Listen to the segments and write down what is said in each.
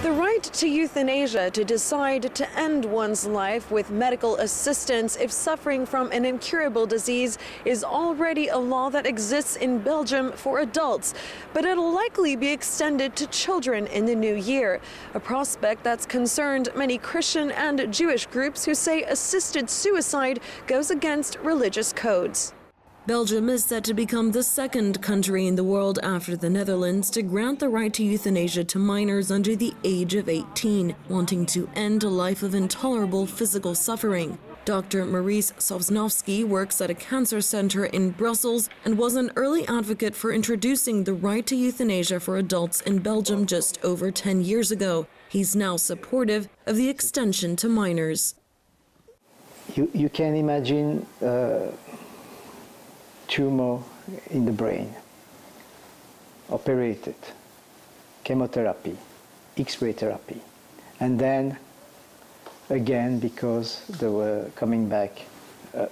The right to euthanasia, to decide to end one's life with medical assistance if suffering from an incurable disease, is already a law that exists in Belgium for adults, but it'll likely be extended to children in the new year, a prospect that's concerned many Christian and Jewish groups who say assisted suicide goes against religious codes. Belgium is set to become the second country in the world after the Netherlands to grant the right to euthanasia to minors under the age of 18, wanting to end a life of intolerable physical suffering. Dr. Maurice Sosnowski works at a cancer center in Brussels and was an early advocate for introducing the right to euthanasia for adults in Belgium just over 10 years ago. He's now supportive of the extension to minors. You can imagine tumor in the brain, operated, chemotherapy, X-ray therapy, and then again, because they were coming back,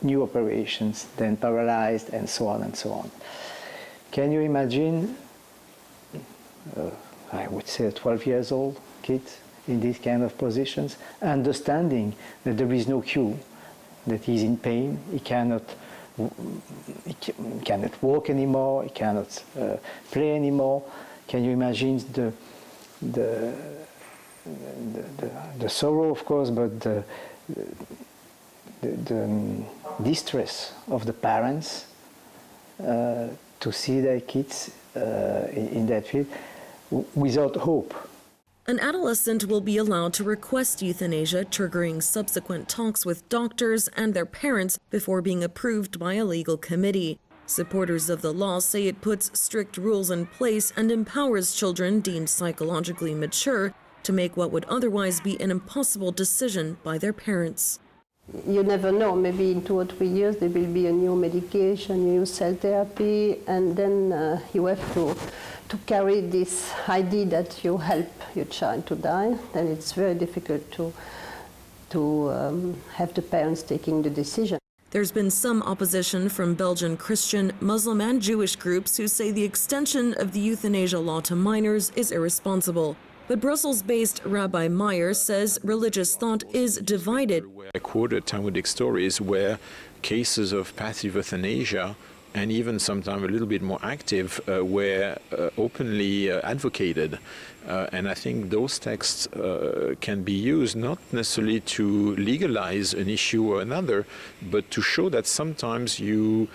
new operations, then paralyzed, and so on and so on. Can you imagine, I would say a 12 years old kid in these kind of positions, understanding that there is no cure, that he's in pain, he cannot walk anymore, he cannot play anymore. Can you imagine the sorrow, of course, but the distress of the parents to see their kids in that field without hope. An adolescent will be allowed to request euthanasia, triggering subsequent talks with doctors and their parents before being approved by a legal committee. Supporters of the law say it puts strict rules in place and empowers children deemed psychologically mature to make what would otherwise be an impossible decision by their parents. You never know, maybe in 2 or 3 years there will be a new medication, new cell therapy, and then you have to carry this idea that you help your child to die. Then it's very difficult to have the parents taking the decision. There's been some opposition from Belgian Christian, Muslim and Jewish groups who say the extension of the euthanasia law to minors is irresponsible. But Brussels-based Rabbi Meyer says religious thought is divided. I quoted Talmudic stories where cases of passive euthanasia and even sometimes a little bit more active were openly advocated. And I think those texts can be used not necessarily to legalize an issue or another, but to show that sometimes you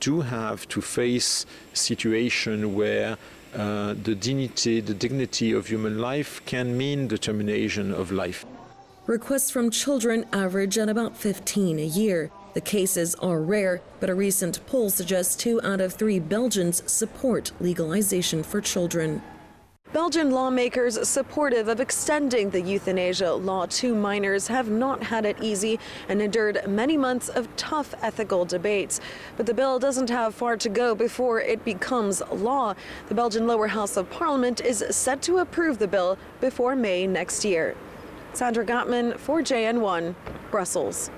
do have to face a situation where the dignity of human life can mean the termination of life. Requests from children average at about 15 a year. The cases are rare, but a recent poll suggests 2 out of 3 Belgians support legalization for children. Belgian lawmakers supportive of extending the euthanasia law to minors have not had it easy and endured many months of tough ethical debates. But the bill doesn't have far to go before it becomes law. The Belgian lower house of parliament is set to approve the bill before May next year. Sandra Gottman for JN1, Brussels.